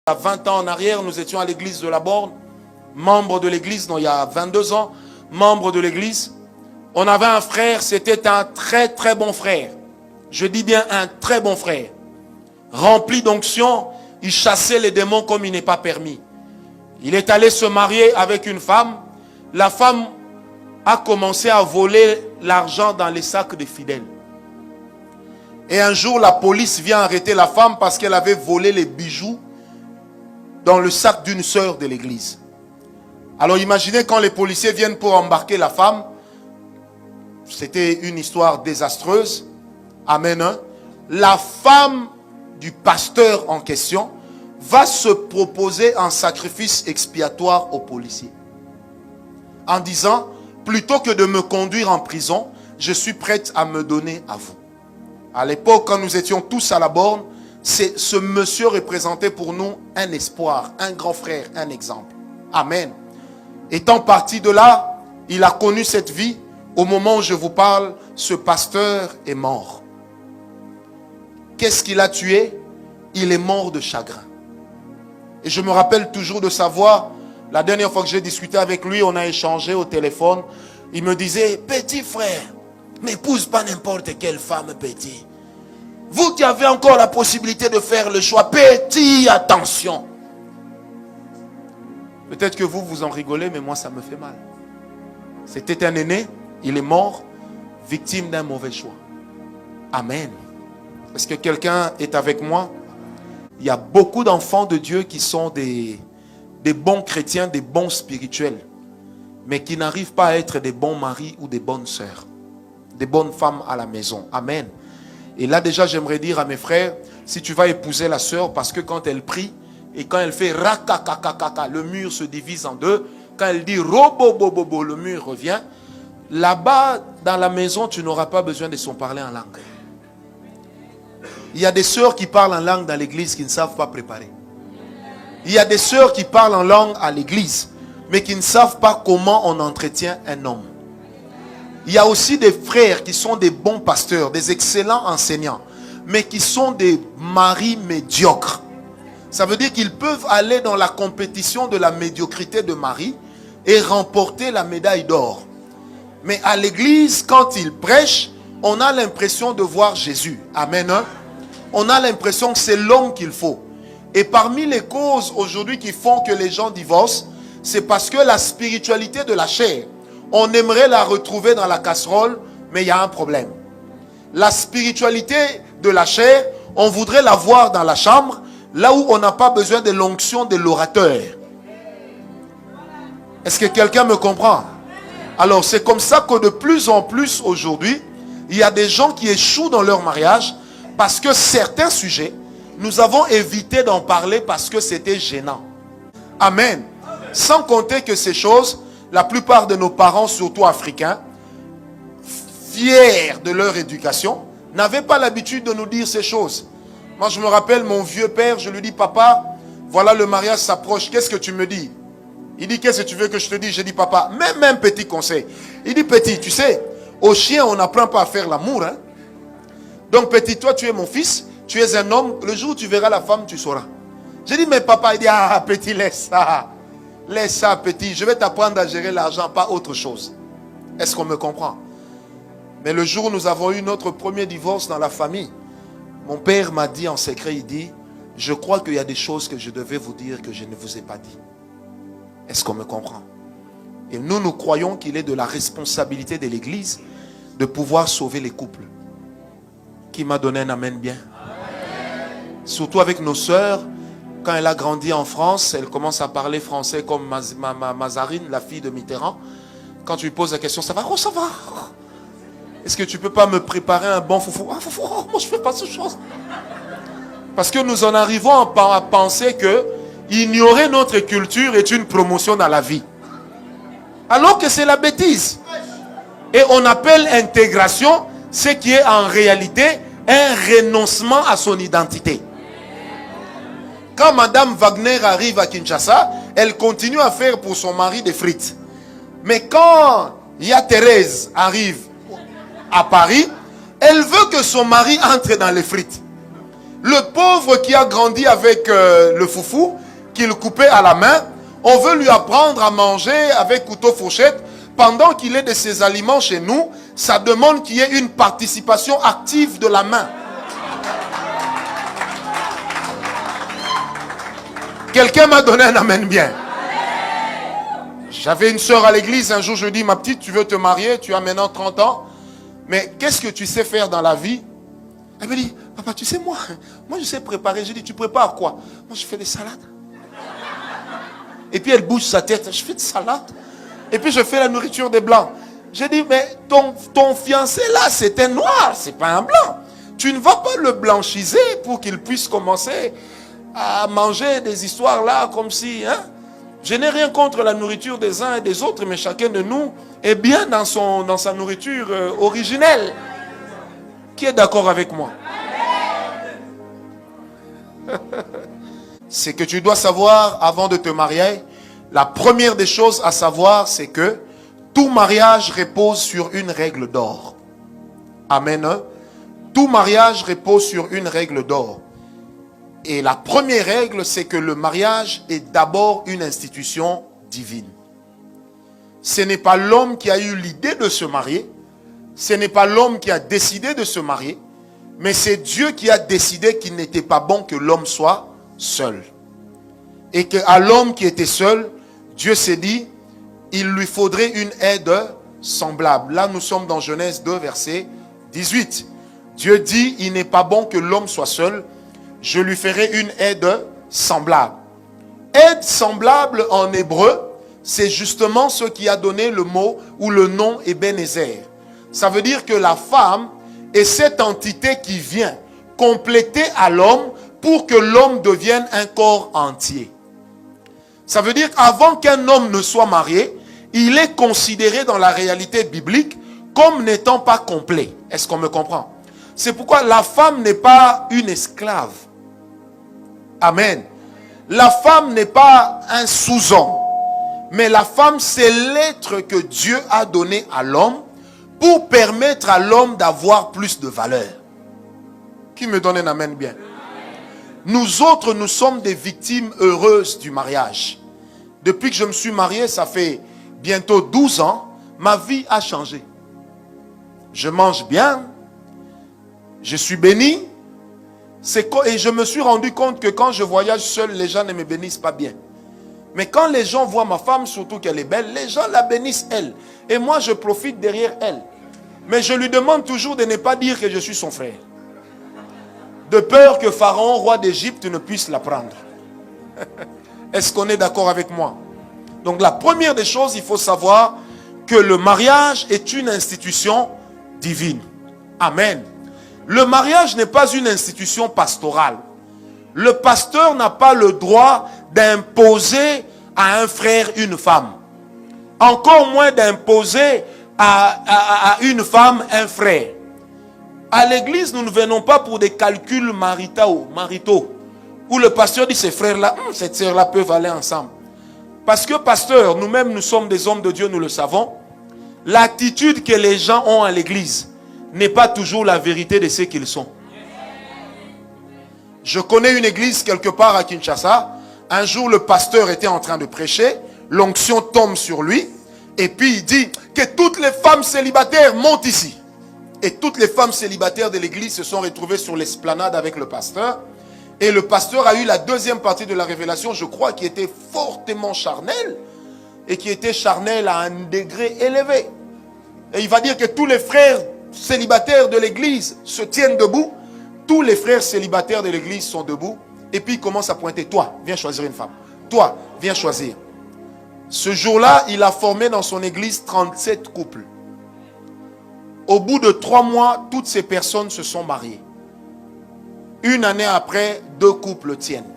Il y a 20 ans en arrière, nous étions à l'église de la Borne, membre de l'église, non, il y a 22 ans, membre de l'église. On avait un frère, c'était un très très bon frère. Je dis bien un très bon frère. Rempli d'onction, il chassait les démons comme il n'est pas permis. Il est allé se marier avec une femme. La femme a commencé à voler l'argent dans les sacs des fidèles. Et un jour, la police vient arrêter la femme parce qu'elle avait volé les bijoux dans le sac d'une sœur de l'église. Alors imaginez quand les policiers viennent pour embarquer la femme. C'était une histoire désastreuse. Amen. La femme du pasteur en question va se proposer un sacrifice expiatoire aux policiers. En disant, plutôt que de me conduire en prison, je suis prête à me donner à vous. À l'époque, quand nous étions tous à la borne, ce monsieur représentait pour nous un espoir, un grand frère, un exemple. Amen. Étant parti de là, il a connu cette vie. Au moment où je vous parle, ce pasteur est mort. Qu'est-ce qu'il a tué? Il est mort de chagrin. Et je me rappelle toujours de sa voix. La dernière fois que j'ai discuté avec lui, on a échangé au téléphone. Il me disait, petit frère, n'épouse pas n'importe quelle femme, petit. Vous qui avez encore la possibilité de faire le choix, petit, attention. Peut-être que vous, vous en rigolez, mais moi, ça me fait mal. C'était un aîné, il est mort, victime d'un mauvais choix. Amen. Est-ce que quelqu'un est avec moi? Il y a beaucoup d'enfants de Dieu qui sont des bons chrétiens, des bons spirituels, mais qui n'arrivent pas à être des bons maris ou des bonnes sœurs, des bonnes femmes à la maison. Amen. Et là déjà, j'aimerais dire à mes frères, si tu vas épouser la sœur, parce que quand elle prie, et quand elle fait rakakakakaka, le mur se divise en deux. Quand elle dit robobobobo, le mur revient. Là-bas, dans la maison, tu n'auras pas besoin de son parler en langue. Il y a des sœurs qui parlent en langue dans l'église qui ne savent pas préparer. Il y a des sœurs qui parlent en langue à l'église, mais qui ne savent pas comment on entretient un homme. Il y a aussi des frères qui sont des bons pasteurs, des excellents enseignants, mais qui sont des maris médiocres. Ça veut dire qu'ils peuvent aller dans la compétition de la médiocrité de mari et remporter la médaille d'or. Mais à l'église, quand ils prêchent, on a l'impression de voir Jésus. Amen. On a l'impression que c'est l'homme qu'il faut. Et parmi les causes aujourd'hui qui font que les gens divorcent, c'est parce que la spiritualité de la chair, on aimerait la retrouver dans la casserole, mais il y a un problème. La spiritualité de la chair, on voudrait la voir dans la chambre, là où on n'a pas besoin de l'onction de l'orateur. Est-ce que quelqu'un me comprend? Alors c'est comme ça que de plus en plus aujourd'hui, il y a des gens qui échouent dans leur mariage parce que certains sujets, nous avons évité d'en parler parce que c'était gênant. Amen. Sans compter que ces choses, la plupart de nos parents, surtout africains, fiers de leur éducation, n'avaient pas l'habitude de nous dire ces choses. Moi, je me rappelle mon vieux père, je lui dis, papa, voilà le mariage s'approche, qu'est-ce que tu me dis? Il dit, qu'est-ce que tu veux que je te dise? Je dis, papa, même un petit conseil. Il dit, petit, tu sais, aux chiens, on n'apprend pas à faire l'amour. Hein? Donc, petit, toi, tu es mon fils, tu es un homme, le jour où tu verras la femme, tu sauras. Je dis, mais papa, il dit, ah, petit, laisse ça, petit, je vais t'apprendre à gérer l'argent, pas autre chose. Est-ce qu'on me comprend? Mais le jour où nous avons eu notre premier divorce dans la famille, mon père m'a dit en secret, il dit, je crois qu'il y a des choses que je devais vous dire que je ne vous ai pas dit. Est-ce qu'on me comprend? Et nous, nous croyons qu'il est de la responsabilité de l'Église de pouvoir sauver les couples. Qui m'a donné un amen bien? Amen. Surtout avec nos sœurs, quand elle a grandi en France, elle commence à parler français comme Mazarine, la fille de Mitterrand. Quand tu lui poses la question, ça va? Oh, ça va. Est-ce que tu ne peux pas me préparer un bon foufou? Ah, foufou, oh, moi je ne fais pas ce chose. Parce que nous en arrivons à penser que ignorer notre culture est une promotion dans la vie. Alors que c'est la bêtise. Et on appelle intégration ce qui est en réalité un renoncement à son identité. Quand Madame Wagner arrive à Kinshasa, elle continue à faire pour son mari des frites. Mais quand Thérèse arrive à Paris, elle veut que son mari entre dans les frites. Le pauvre qui a grandi avec le foufou, qu'il coupait à la main, on veut lui apprendre à manger avec couteau fourchette. Pendant qu'il ait de ses aliments chez nous, ça demande qu'il y ait une participation active de la main. Quelqu'un m'a donné un amen bien. J'avais une soeur à l'église, un jour je dis, ma petite, tu veux te marier, tu as maintenant 30 ans, mais qu'est-ce que tu sais faire dans la vie? Elle me dit, papa, tu sais, moi je sais préparer. Je dis, tu prépares quoi? Moi je fais des salades. Et puis elle bouge sa tête, je fais des salades. Et puis je fais la nourriture des blancs. J'ai dit, mais ton fiancé là, c'est un noir, c'est pas un blanc. Tu ne vas pas le blanchiser pour qu'il puisse commencer à manger des histoires là comme si... Hein? Je n'ai rien contre la nourriture des uns et des autres, mais chacun de nous est bien dans sa nourriture originelle. Qui est d'accord avec moi? C'est que tu dois savoir avant de te marier, la première des choses à savoir, c'est que tout mariage repose sur une règle d'or. Amen. Tout mariage repose sur une règle d'or. Et la première règle, c'est que le mariage est d'abord une institution divine. Ce n'est pas l'homme qui a eu l'idée de se marier. Ce n'est pas l'homme qui a décidé de se marier. Mais c'est Dieu qui a décidé qu'il n'était pas bon que l'homme soit seul. Et qu'à l'homme qui était seul, Dieu s'est dit, il lui faudrait une aide semblable. Là, nous sommes dans Genèse 2, verset 18. Dieu dit, il n'est pas bon que l'homme soit seul. Je lui ferai une aide semblable. Aide semblable en hébreu, c'est justement ce qui a donné le mot ou le nom Ebenezer. Ça veut dire que la femme est cette entité qui vient compléter à l'homme pour que l'homme devienne un corps entier. Ça veut dire qu'avant qu'un homme ne soit marié, il est considéré dans la réalité biblique comme n'étant pas complet. Est-ce qu'on me comprend? C'est pourquoi la femme n'est pas une esclave. Amen. La femme n'est pas un sous-homme. Mais la femme, c'est l'être que Dieu a donné à l'homme pour permettre à l'homme d'avoir plus de valeur. Qui me donne un amen bien? Nous autres, nous sommes des victimes heureuses du mariage. Depuis que je me suis marié, ça fait bientôt 12 ans, ma vie a changé. Je mange bien, je suis béni. Et je me suis rendu compte que quand je voyage seul, les gens ne me bénissent pas bien. Mais quand les gens voient ma femme, surtout qu'elle est belle, les gens la bénissent elle. Et moi, je profite derrière elle. Mais je lui demande toujours de ne pas dire que je suis son frère. De peur que Pharaon, roi d'Égypte, ne puisse la prendre. Est-ce qu'on est d'accord avec moi? Donc la première des choses, il faut savoir que le mariage est une institution divine. Amen. Le mariage n'est pas une institution pastorale. Le pasteur n'a pas le droit d'imposer à un frère une femme. Encore moins d'imposer à une femme un frère. À l'église, nous ne venons pas pour des calculs maritaux, où le pasteur dit, ces frères-là, cette sœur-là peuvent aller ensemble. Parce que, pasteur, nous-mêmes, nous sommes des hommes de Dieu, nous le savons. L'attitude que les gens ont à l'église n'est pas toujours la vérité de ce qu'ils sont. Je connais une église quelque part à Kinshasa. Un jour, le pasteur était en train de prêcher. L'onction tombe sur lui. Et puis, il dit que toutes les femmes célibataires montent ici. Et toutes les femmes célibataires de l'église se sont retrouvées sur l'esplanade avec le pasteur. Et le pasteur a eu la deuxième partie de la révélation, je crois, qui était fortement charnelle. Et qui était charnelle à un degré élevé. Et il va dire que tous les frères célibataires de l'église se tiennent debout. Tous les frères célibataires de l'église sont debout. Et puis il commence à pointer. Toi, viens choisir une femme. Toi, viens choisir. Ce jour-là, il a formé dans son église 37 couples. Au bout de 3 mois, toutes ces personnes se sont mariées. Une année après, 2 couples tiennent.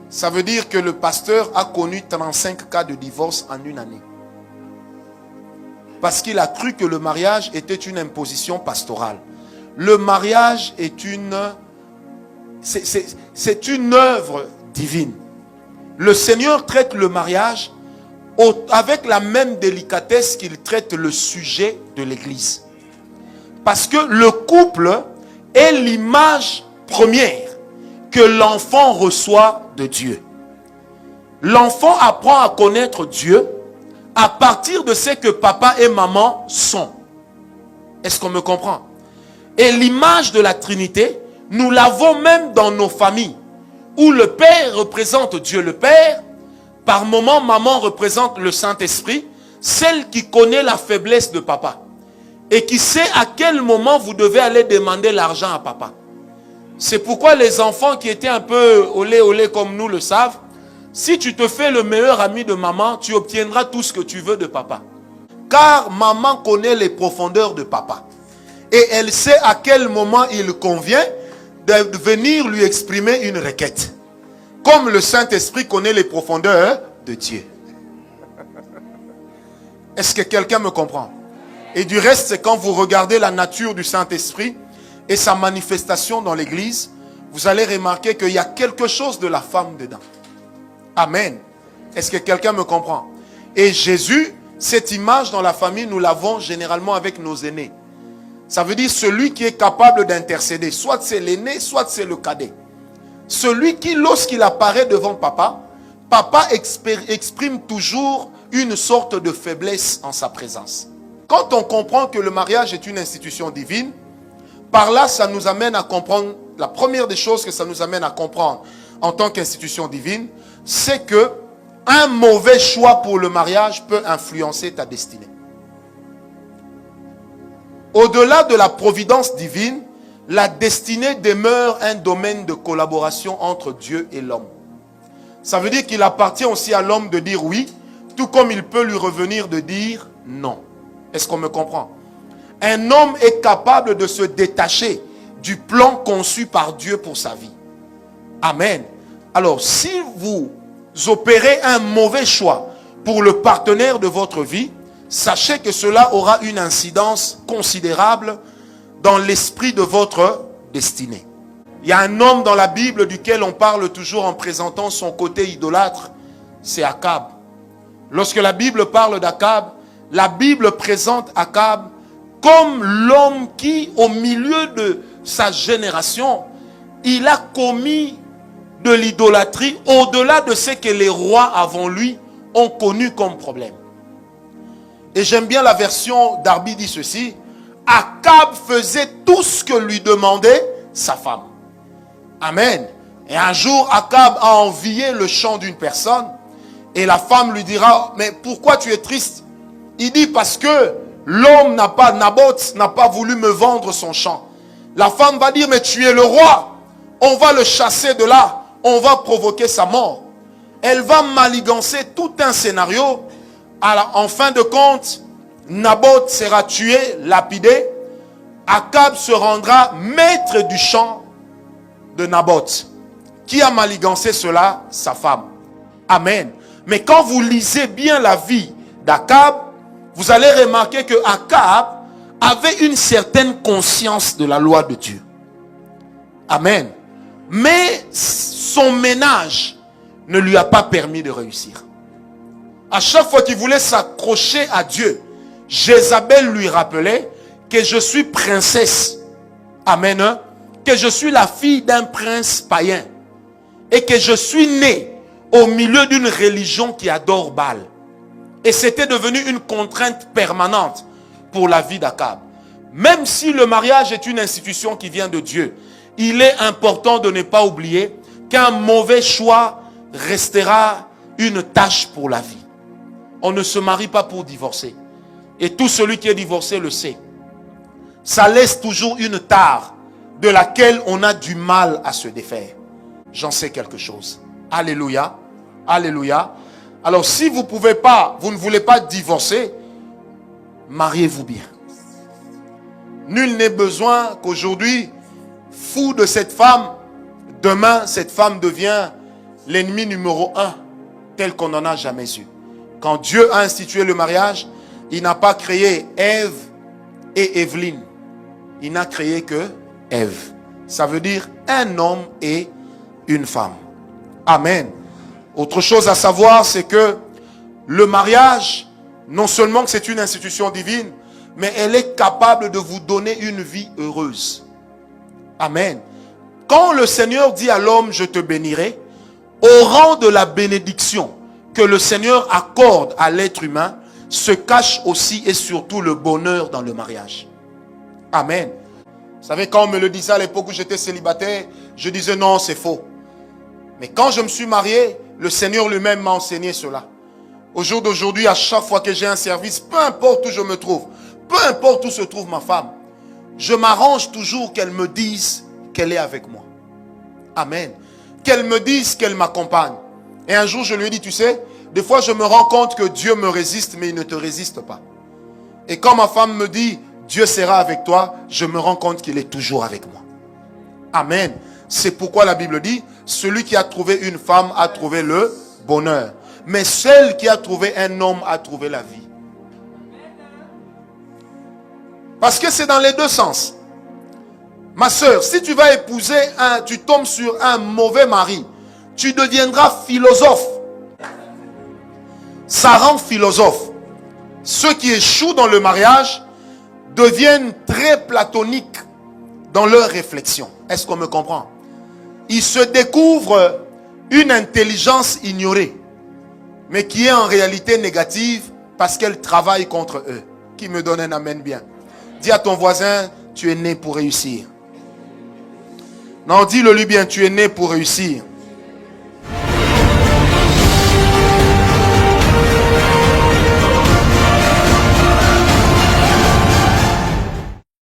Ça veut dire que le pasteur a connu 35 cas de divorce en une année. Parce qu'il a cru que le mariage était une imposition pastorale. Le mariage est une œuvre divine. Le Seigneur traite le mariage avec la même délicatesse qu'il traite le sujet de l'église. Parce que le couple est l'image première que l'enfant reçoit de Dieu. L'enfant apprend à connaître Dieu à partir de ce que papa et maman sont. Est-ce qu'on me comprend? Et l'image de la Trinité, nous l'avons même dans nos familles, où le Père représente Dieu le Père, par moment maman représente le Saint-Esprit, celle qui connaît la faiblesse de papa et qui sait à quel moment vous devez aller demander l'argent à papa. C'est pourquoi les enfants qui étaient un peu olé comme nous le savent, si tu te fais le meilleur ami de maman, tu obtiendras tout ce que tu veux de papa. Car maman connaît les profondeurs de papa. Et elle sait à quel moment il convient de venir lui exprimer une requête. Comme le Saint-Esprit connaît les profondeurs de Dieu. Est-ce que quelqu'un me comprend? Et du reste, c'est quand vous regardez la nature du Saint-Esprit et sa manifestation dans l'église, vous allez remarquer qu'il y a quelque chose de la femme dedans. Amen. Est-ce que quelqu'un me comprend? Et Jésus, cette image dans la famille, nous l'avons généralement avec nos aînés. Ça veut dire celui qui est capable d'intercéder. Soit c'est l'aîné, soit c'est le cadet. Celui qui, lorsqu'il apparaît devant papa, papa exprime toujours une sorte de faiblesse en sa présence. Quand on comprend que le mariage est une institution divine, par là, ça nous amène à comprendre, la première des choses que ça nous amène à comprendre en tant qu'institution divine, c'est que un mauvais choix pour le mariage peut influencer ta destinée. Au-delà de la providence divine, la destinée demeure un domaine de collaboration entre Dieu et l'homme. Ça veut dire qu'il appartient aussi à l'homme de dire oui, tout comme il peut lui revenir de dire non. Est-ce qu'on me comprend? Un homme est capable de se détacher du plan conçu par Dieu pour sa vie. Amen. Alors, si vous opérez un mauvais choix pour le partenaire de votre vie, sachez que cela aura une incidence considérable dans l'esprit de votre destinée. Il y a un homme dans la Bible duquel on parle toujours en présentant son côté idolâtre, c'est Akab. Lorsque la Bible parle d'Akab, la Bible présente Akab comme l'homme qui, au milieu de sa génération, il a commis de l'idolâtrie au-delà de ce que les rois avant lui ont connu comme problème. Et j'aime bien la version d'Arbi dit ceci: Akab faisait tout ce que lui demandait sa femme. Amen. Et un jour, Akab a envié le champ d'une personne et la femme lui dira: mais pourquoi tu es triste? Il dit: parce que l'homme Naboth n'a pas voulu me vendre son champ. La femme va dire: mais tu es le roi, on va le chasser de là, on va provoquer sa mort. Elle va manigancer tout un scénario. En fin de compte, Naboth sera tué, lapidé. Akab se rendra maître du champ de Naboth. Qui a manigancé cela? Sa femme. Amen. Mais quand vous lisez bien la vie d'Akab, vous allez remarquer que Akab avait une certaine conscience de la loi de Dieu. Amen. Mais son ménage ne lui a pas permis de réussir. À chaque fois qu'il voulait s'accrocher à Dieu, Jézabel lui rappelait que je suis princesse. Amen. Que je suis la fille d'un prince païen. Et que je suis né au milieu d'une religion qui adore Baal. Et c'était devenu une contrainte permanente pour la vie d'Akab. Même si le mariage est une institution qui vient de Dieu, il est important de ne pas oublier qu'un mauvais choix restera une tâche pour la vie. On ne se marie pas pour divorcer. Et tout celui qui est divorcé le sait. Ça laisse toujours une tare de laquelle on a du mal à se défaire. J'en sais quelque chose. Alléluia. Alléluia. Alors si vous ne voulez pas divorcer, mariez-vous bien. Nul n'est besoin qu'aujourd'hui, fou de cette femme, demain cette femme devient l'ennemi numéro 1, tel qu'on n'en a jamais eu. Quand Dieu a institué le mariage, il n'a pas créé Ève et Évelyne. Il n'a créé que Ève. Ça veut dire un homme et une femme. Amen. Autre chose à savoir, c'est que le mariage, non seulement que c'est une institution divine, mais elle est capable de vous donner une vie heureuse. Amen. Quand le Seigneur dit à l'homme, je te bénirai, au rang de la bénédiction que le Seigneur accorde à l'être humain, se cache aussi et surtout le bonheur dans le mariage. Amen. Vous savez, quand on me le disait à l'époque où j'étais célibataire, je disais non, c'est faux. Mais quand je me suis marié, le Seigneur lui-même m'a enseigné cela. Au jour d'aujourd'hui, à chaque fois que j'ai un service, peu importe où je me trouve, peu importe où se trouve ma femme, je m'arrange toujours qu'elle me dise qu'elle est avec moi. Amen. Qu'elle me dise qu'elle m'accompagne. Et un jour, je lui ai dit, tu sais, des fois, je me rends compte que Dieu me résiste, mais il ne te résiste pas. Et quand ma femme me dit, Dieu sera avec toi, je me rends compte qu'il est toujours avec moi. Amen. C'est pourquoi la Bible dit, celui qui a trouvé une femme a trouvé le bonheur. Mais celle qui a trouvé un homme a trouvé la vie. Parce que c'est dans les deux sens. Ma soeur, si tu vas épouser tu tombes sur un mauvais mari, tu deviendras philosophe. Ça rend philosophe. Ceux qui échouent dans le mariage deviennent très platoniques dans leur réflexion. Est-ce qu'on me comprend? Ils se découvrent une intelligence ignorée, mais qui est en réalité négative parce qu'elle travaille contre eux. Qui me donne un amen bien? Dis à ton voisin, tu es né pour réussir. Non, dis-le lui bien, tu es né pour réussir.